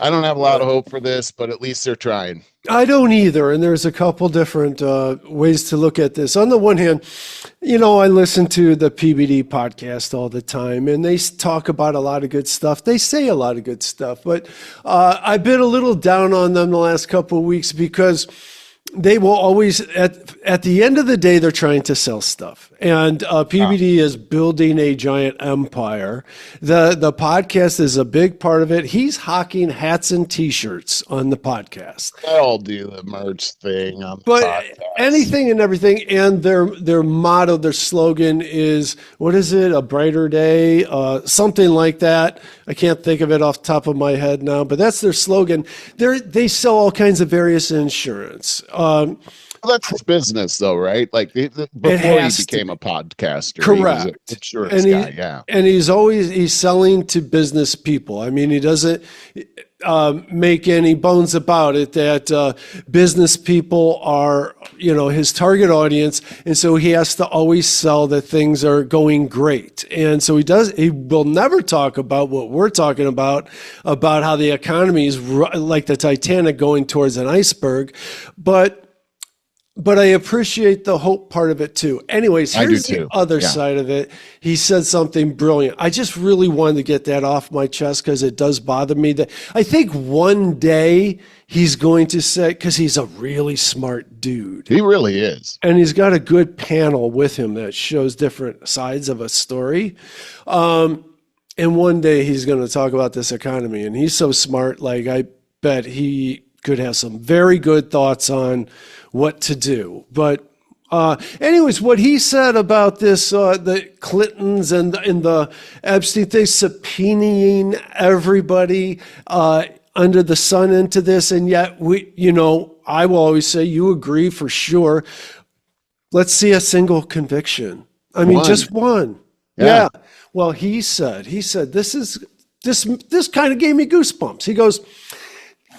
I don't have a lot of hope for this, but at least they're trying. I don't either. And there's a couple different ways to look at this. On the one hand, I listen to the PBD podcast all the time, and they talk about a lot of good stuff. They say a lot of good stuff, but I've been a little down on them the last couple of weeks because they will always, at the end of the day, they're trying to sell stuff. And PBD is building a giant empire. The podcast is a big part of it. He's hawking hats and T-shirts on the podcast. They all do the merch thing on the But podcast. anything and everything, and their motto, their slogan is, what is it? A brighter day, something like that. I can't think of it off the top of my head now, but that's their slogan. They sell all kinds of various insurance. Well, that's his business, though, right? Like before he became a podcaster, correct, he was an insurance guy. Yeah, and he's selling to business people. I mean, he doesn't make any bones about it that business people are, his target audience, and so he has to always sell that things are going great. And so he will never talk about what we're talking about how the economy is like the Titanic going towards an iceberg, but but I appreciate the hope part of it too. Anyways, I do here's the too. other Yeah. side of it. He said something brilliant. I just really wanted to get that off my chest because it does bother me that I think one day he's going to say, because he's a really smart dude. He really is. And he's got a good panel with him that shows different sides of a story. And one day he's going to talk about this economy. And he's so smart, like I bet he could have some very good thoughts on what to do. But anyways, what he said about this, the Clintons and the Epstein thing, subpoenaing everybody under the sun into this. And yet, I will always say you agree for sure. Let's see a single conviction. I mean, just one. Yeah. Well, he said this kind of gave me goosebumps. He goes,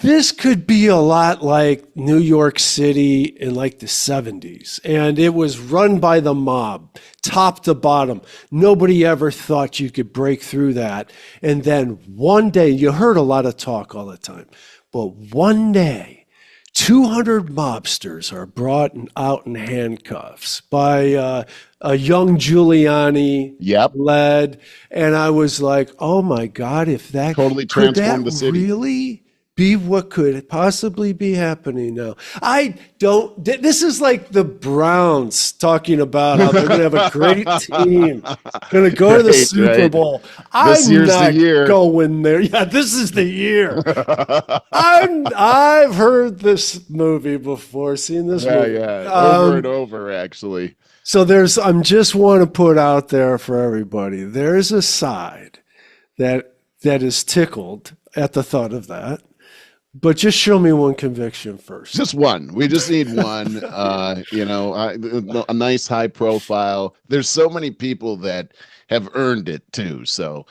this could be a lot like New York City in like the 70s. And it was run by the mob, top to bottom. Nobody ever thought you could break through that. And then one day, you heard a lot of talk all the time, but one day, 200 mobsters are brought out in handcuffs by a young Giuliani led. And I was like, oh my God, if that totally transformed the city. Really be what could possibly be happening now. This is like the Browns talking about how they're going to have a great team, going to go to the Super Bowl. This year's the year. Going there. Yeah, this is the year. I've heard this movie before, seen this movie. Yeah, over and over, actually. So I'm just want to put out there for everybody, there's a side that is tickled at the thought of that. But just show me one conviction first. Just one. We just need one. A nice high profile. There's so many people that have earned it too. So,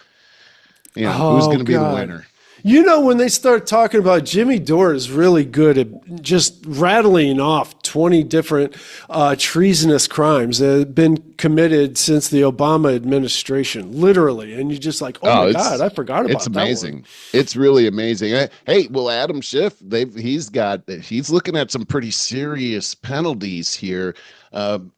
who's going to be the winner? When they start talking about Jimmy Dore is really good at just rattling off 20 different treasonous crimes that have been committed since the Obama administration, literally. And you're just like, oh my God, I forgot about that. It's amazing. It's really amazing. Hey, well, Adam Schiff, he's looking at some pretty serious penalties here. And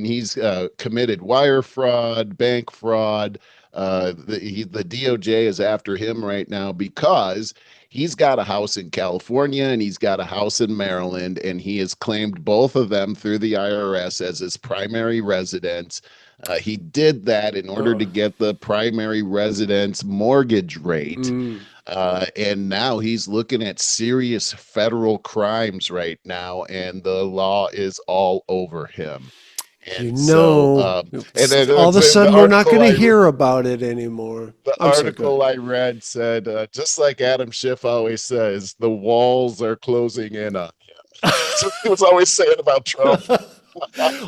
he's committed wire fraud, bank fraud. The DOJ is after him right now because he's got a house in California and he's got a house in Maryland, and he has claimed both of them through the IRS as his primary residence. He did that in order to get the primary residence mortgage rate. And now he's looking at serious federal crimes right now, and the law is all over him. And all of a sudden we're not going to hear about it anymore. The article I read said, just like Adam Schiff always says, the walls are closing in on him. That's what he was always saying about Trump.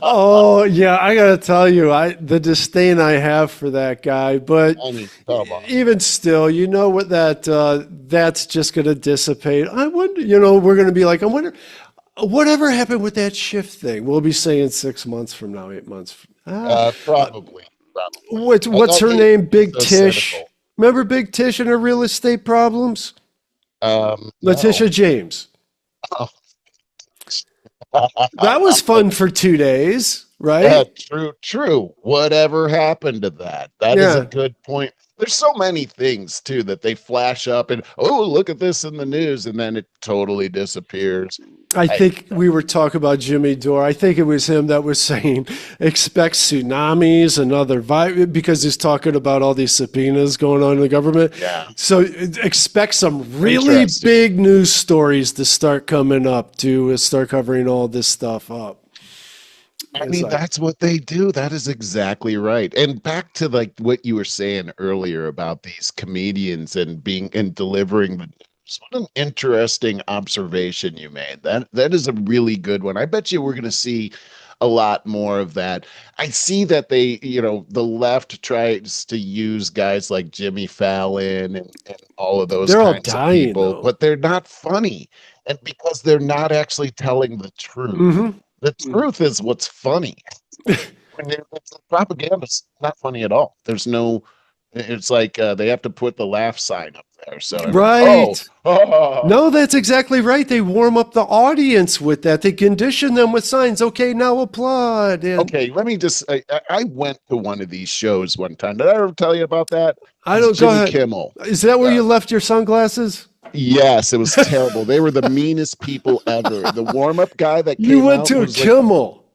Oh yeah, I gotta tell you, the disdain I have for that guy. But even still, what that's just gonna dissipate. I wonder, we're gonna be like, I wonder. Whatever happened with that Schiff thing? We'll be saying 6 months from now, 8 months. Probably. What's her name? Big Tish. Cynical. Remember Big Tish and her real estate problems? Letitia James. Oh. That was fun for 2 days, right? Yeah, true. Whatever happened to that? That is a good point. There's so many things too that they flash up and, oh, look at this in the news, and then it totally disappears. I think we were talking about Jimmy Dore. I think it was him that was saying expect tsunamis and other because he's talking about all these subpoenas going on in the government. Yeah. So expect some really big news stories to start coming up to start covering all this stuff up. I mean, that's what they do. That is exactly right. And back to like what you were saying earlier about these comedians and delivering the news. What an interesting observation you made. That is a really good one. I bet you we're going to see a lot more of that. I see that they, the left tries to use guys like Jimmy Fallon and all of those kinds of people, but they're not funny. And because they're not actually telling the truth. Mm-hmm. The truth is what's funny. Propaganda is not funny at all. There's no It's like they have to put the laugh sign up there. So Right. oh, No, that's exactly right. They warm up the audience with that. They condition them with signs. Okay, now applaud. And okay. Let me just. I went to one of these shows one time. Did I ever tell you about that? I It's don't go Jimmy ahead. Kimmel. Is that where Uh, you left your sunglasses? yes, it was terrible. They were the meanest people ever. The warm up guy that You came went out to a was like, Kimmel.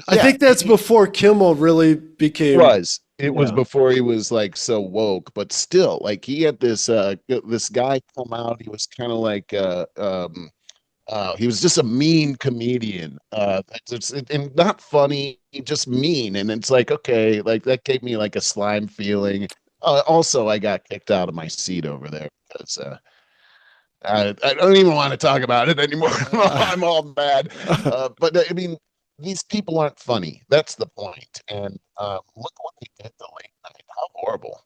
I yeah, think that's before Kimmel really became. it was Yeah. before he was like so woke, but still, like he had this guy come out. He was kind of like he was just a mean comedian. And not funny, just mean. And it's like, okay, like that gave me like a slime feeling. Also, I got kicked out of my seat over there because I don't even want to talk about it anymore. I'm all mad. But I mean, these people aren't funny. That's the point. And look what they did to late night. How horrible.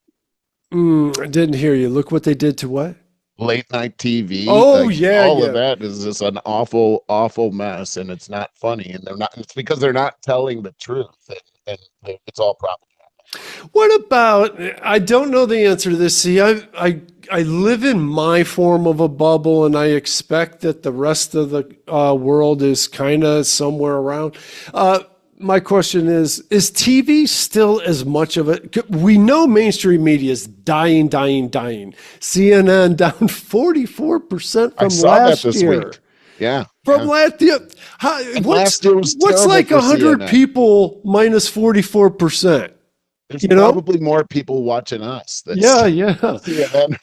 I didn't hear you. Look what they did to what? Late night TV, Oh, like yeah, all of yeah. that is just an awful, awful mess, and it's not funny, and they're not. It's because they're not telling the truth, and it's all propaganda. What about, I don't know the answer to this. See, I live in my form of a bubble and I expect that the rest of the world is kind of somewhere around. My question is TV still as much of it? We know mainstream media is dying, dying, dying. CNN down 44% I from saw that last this year. week. Yeah, From yeah. last year. How, And last year was what's terrible like for 100 CNN. people minus 44%? There's You know? probably more people watching us than Yeah, yeah. CNN.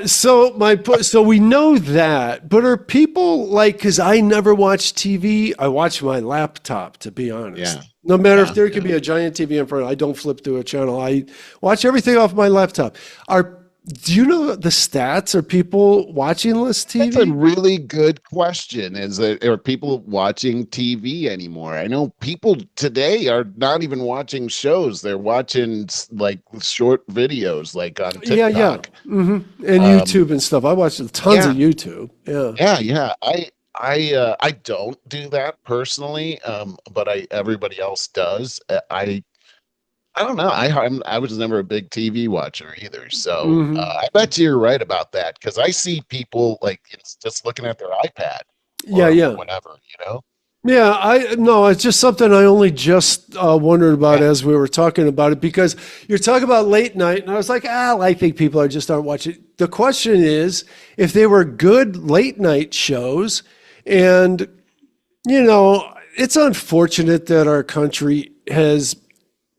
So we know that, but are people like? Because I never watch TV. I watch my laptop, to be honest. Yeah, No matter if yeah, there could yeah. be a giant TV in front, I don't flip through a channel. I watch everything off my laptop. Do you know the stats? Are people watching less That's a TV? really good question. Is that are people watching TV anymore? I know people today are not even watching shows. They're watching like short videos, like on Yeah, yeah, TikTok. and Um, YouTube and stuff. I watch tons of yeah, YouTube. Yeah. yeah. I don't do that personally, but I everybody else does. I don't know. I was never a big TV watcher either. So hmm I bet you're right about that because I see people like it's just looking at their iPad Yeah, or yeah. whatever, you know? Yeah, I no, it's just something I only just wondered about Yeah. as we were talking about it because you're talking about late night, and I was like, I think people are just aren't watching. The question is, if they were good late night shows, and it's unfortunate that our country has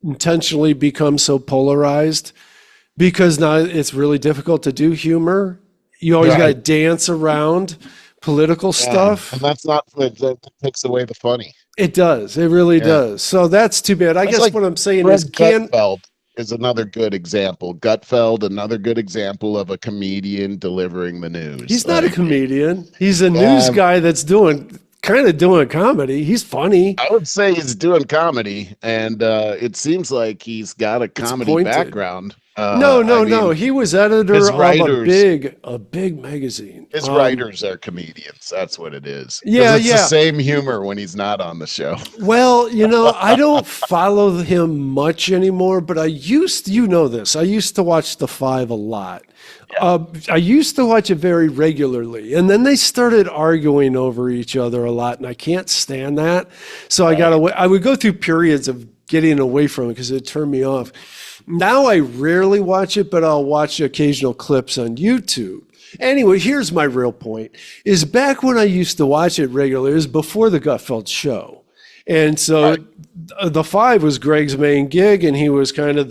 intentionally become so polarized because now it's really difficult to do humor. You always got to Right. dance around political Yeah. stuff. And that's not that takes away the funny. It does. It really Yeah. does. So that's too bad. I That's guess like what I'm saying is, Fred can Gutfeld is another good example. Gutfeld, another good example of a comedian delivering the news. he's not a Like, comedian. He's a news yeah, guy that's doing comedy. He's funny. I would say he's doing comedy, and it seems like he's got a It's comedy pointed. background. No, I no, no. mean, He was editor his of a writers, big magazine. his writers are comedians. That's what it is. Because Yeah, it's the yeah. same humor when he's not on the show. Well, I don't follow him much anymore, but you know this. I used to watch The Five a lot. I used to watch it very regularly, and then they started arguing over each other a lot, and I can't stand that. So I would go through periods of getting away from it because it turned me off. Now I rarely watch it, but I'll watch occasional clips on YouTube. Anyway, here's my real point: is back when I used to watch it regularly, it was before the Gutfeld show. And so Right. the Five was Greg's main gig, and he was kind of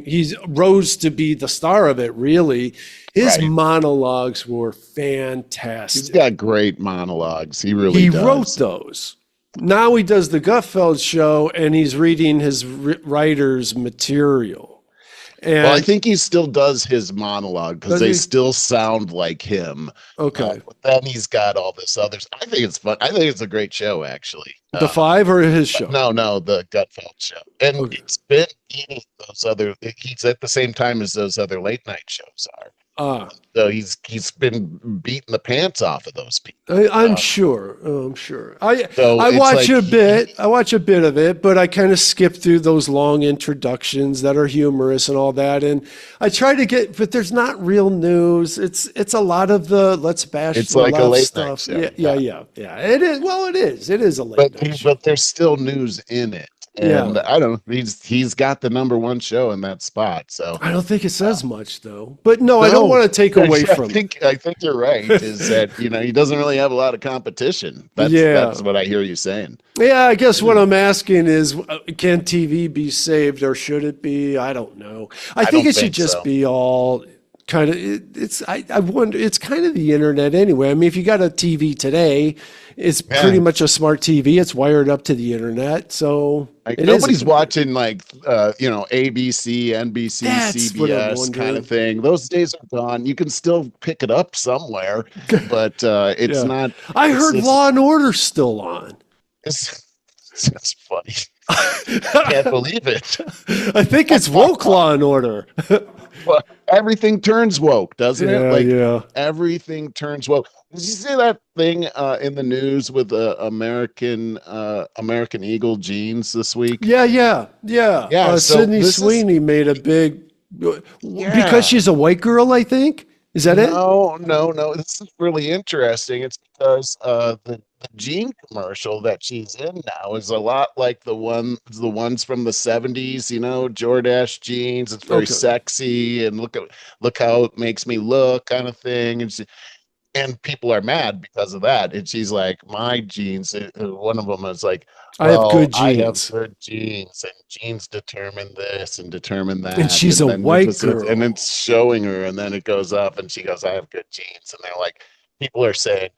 he rose to be the star of it, really. His Right. monologues were He's fantastic. got great monologues. He really He wrote does. those. Now he does the Gutfeld show, and he's reading his writer's material. Well, I And think he still does his monologue because does they he? still sound like him. Okay. But then he's got all this other. I think it's fun. I think it's a great show, actually. The Five or his show? No, the Gutfeld show, and Okay. it's been eating those other. He's at the same time as those other late night shows are. Ah. So he's been beating the pants off of those people. I'm sure. I'm sure. So I it's watch like a bit. I watch a bit of it, but I kind of skip through those long introductions that are humorous and all that. And I try to get, but there's not real news. It's a lot of the let's bash it's the like a left late night stuff. show. Yeah, yeah, Yeah. yeah, yeah. It is. Well, it is. It is a late but night show. but there's still news in it, Yeah. and I don't know. He's got the number one show in that spot. So I don't think it uh, says much though. But no, I don't no, want to take I away from it. think you're right. Is that he doesn't really have a lot of competition. That's Yeah. what I hear you saying. Yeah, I guess what I'm asking is, can TV be saved or should it be? I don't know. I I think don't it should think just so. be all kind of, I wonder, it's kind of the internet anyway. I mean, if you got a TV today, it's pretty Yeah, much a smart TV. It's wired up to the internet. So like it is a nobody's computer. watching like ABC, NBC, That's what I'm CBS kind of wondering. thing. Those days are gone. You can still pick it up somewhere, but it's Yeah. not. I It's heard it's Law and Order's still on. it's, it's just funny. Can't believe it. I think it's woke Law and Order. Well, everything turns woke, doesn't it? Yeah, Like yeah. everything turns woke. Did you see that thing in the news with the American Eagle jeans this week? Yeah, yeah, yeah. Yeah, so Sydney this is Sweeney made a big because yeah. she's a white girl, I think. Is that it? No, no, no. This is really interesting. It's because the jean commercial that she's in now is a lot like the ones from the 70s, Jordache jeans. It's very Okay. sexy and look how it makes me look kind of thing. And people are mad because of that. And she's like, my genes, one of them is like, I have well, good I have genes. good genes, and genes determine this and determine And that. she's And a then white and girl. it's showing her, and then it goes up, and she goes, I have good genes. And they're like, people are saying,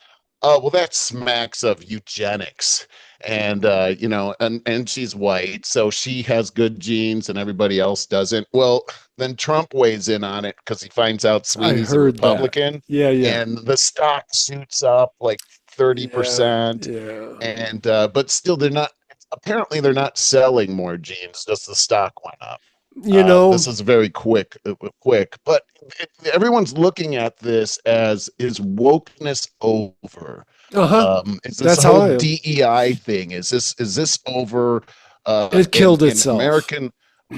oh, well, that smacks of eugenics. And and she's white, so she has good genes and everybody else doesn't. Well, then Trump weighs in on it because he finds out I Sweeney's a heard that. Republican, Yeah, yeah. and the stock shoots up like Yeah, 30%. yeah. And but still they're not selling more jeans, just the stock went up. You know, This is very quick, but everyone's looking at this as, is wokeness over? uh-huh. Is this That's whole how I am. DEI thing? Is this over? It And killed itself.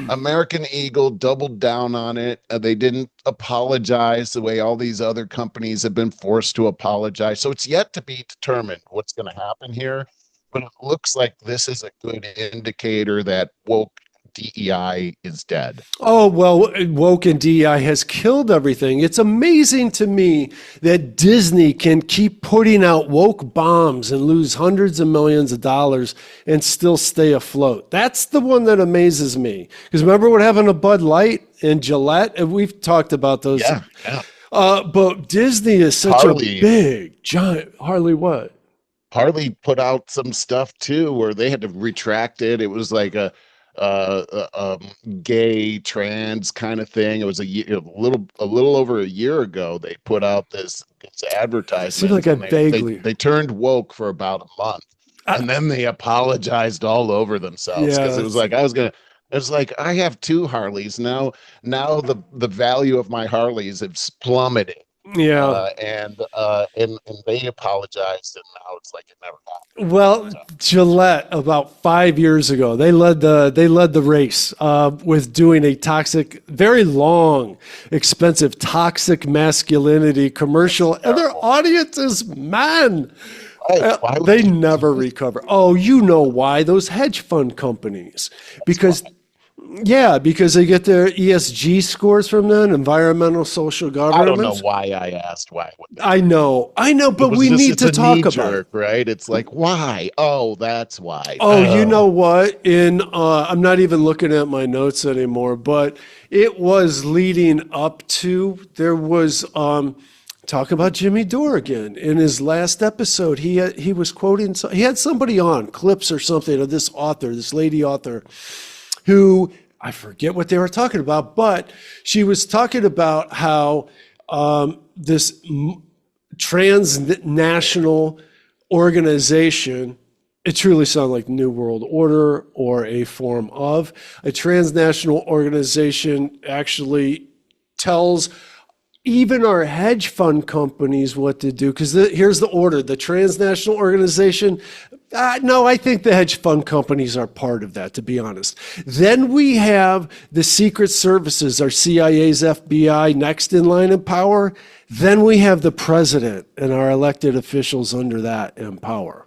American Eagle doubled down on it. They didn't apologize the way all these other companies have been forced to apologize. So it's yet to be determined what's going to happen here. But it looks like this is a good indicator that woke DEI is dead. Oh, well, woke and DEI has killed everything. It's amazing to me that Disney can keep putting out woke bombs and lose hundreds of millions of dollars and still stay afloat. That's the one that amazes me. Because remember what happened to Bud Light and Gillette? And we've talked about those. Yeah, yeah. But Disney is such a Harley big, giant. Harley what? Harley put out some stuff too where they had to retract it. It was like gay trans kind of thing. It was a little over a year ago. They put out this I seem advertisement, like I and they vaguely. they turned woke for about a month, I, and then they apologized all over themselves because yeah, it was like I was gonna. It's like I have two Harleys now. Now the value of my Harleys has plummeted, yeah. and they apologized, and now it's like it never happened. Well, So, Gillette about 5 years ago, they led the race with doing a toxic, very long, expensive toxic masculinity that's commercial, and their terrible. audience is men. Why would They you do never recover. Oh, you know why? Those hedge fund companies, that's why? because yeah, because they get their ESG scores from them, environmental social I don't know governance. why I asked why would they do that. I know, It but was we just need it's to a knee talk about it. jerk, right? It's like why? Oh, that's why. Oh, you Oh, know what? I'm not even looking at my notes anymore, but it was leading up to, there was, talk about Jimmy Dore again. In his last episode, he was quoting, he had somebody on, clips or something of this author, this lady author, who I forget what they were talking about, but she was talking about how this transnational organization, it truly sounds like New World Order or a form of a transnational organization, actually tells even our hedge fund companies what to do. Because here's the order. The transnational organization, no, I think the hedge fund companies are part of that, to be honest. Then we have the secret services, our CIA's FBI, next in line in power. Then we have the president and our elected officials under that in power.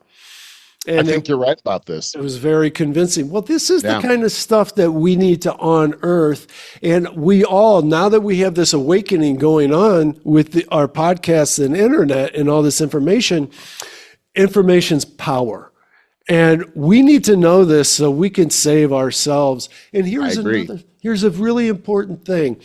And I think you're right about this. It was very convincing. Well, this is the kind of stuff that we need to unearth. And we all, now that we have this awakening going on with our podcasts and internet and all this information, information's power. And we need to know this so we can save ourselves. And here's a really important thing.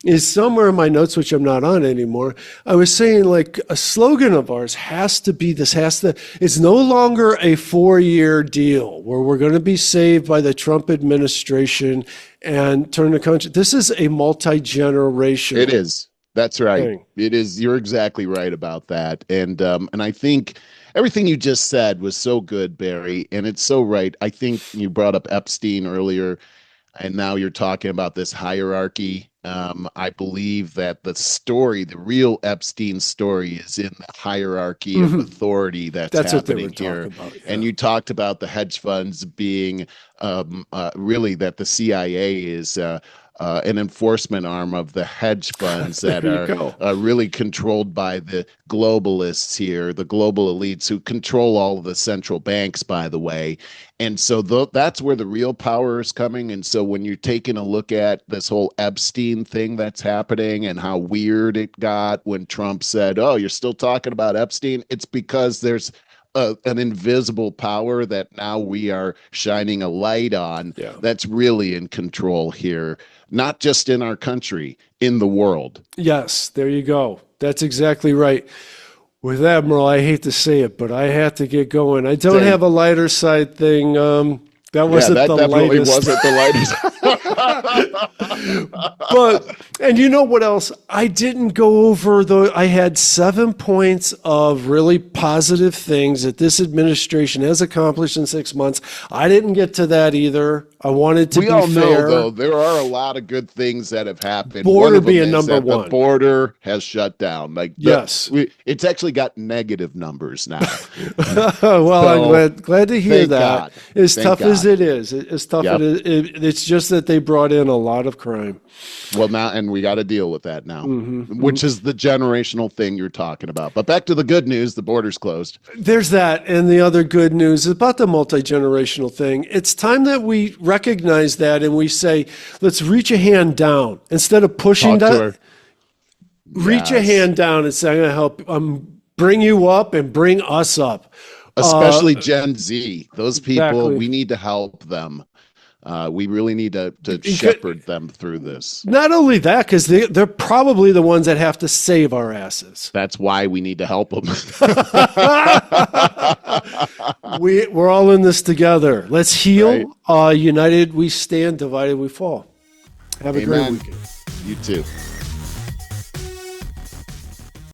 Is somewhere in my notes, which I'm not on anymore, I was saying like a slogan of ours has to be this, it's no longer a 4-year deal where we're going to be saved by the Trump administration and turn the country. This is a multi-generational. It is. That's right. thing. It is. You're exactly right about that. And I think everything you just said was so good, Barry, and it's so right. I think you brought up Epstein earlier, and now you're talking about this hierarchy. I believe that the real Epstein story is in the hierarchy of authority that's happening here. About, yeah. And you talked about the hedge funds being really that the CIA is an enforcement arm of the hedge funds that are really controlled by the globalists here, the global elites who control all of the central banks, by the way. And so that's where the real power is coming. And so when you're taking a look at this whole Epstein thing that's happening and how weird it got when Trump said, "Oh, you're still talking about Epstein," it's because there's an invisible power that now we are shining a light on that's really in control here, not just in our country, in the world. Yes, there you go. That's exactly right. With Admiral, I hate to say it, but I had to get going. I don't have a lighter side thing. That wasn't the lightest. Wasn't the lightest. But, and you know what else? I didn't go over I had 7 points of really positive things that this administration has accomplished in 6 months. I didn't get to that either. I wanted to be fair. We all know, though, there are a lot of good things that have happened. Border being number one. The border has shut down. It's actually got negative numbers now. Well, I'm glad to hear that. God. As tough as it is, it's just that they brought in a lot of crime. Well, now, and we got to deal with that now, which is the generational thing you're talking about. But back to the good news, the border's closed. There's that. And the other good news is about the multi-generational thing. It's time that we recognize that and we say, let's reach a hand down. Instead of pushing down, reach a hand down and say, I'm going to help bring you up and bring us up. Especially Gen Z. Those people, we need to help them. We really need to shepherd them through this. Not only that, because they're probably the ones that have to save our asses. That's why we need to help them. We're all in this together. Let's heal. Right. United we stand, divided we fall. Have a great weekend. You too.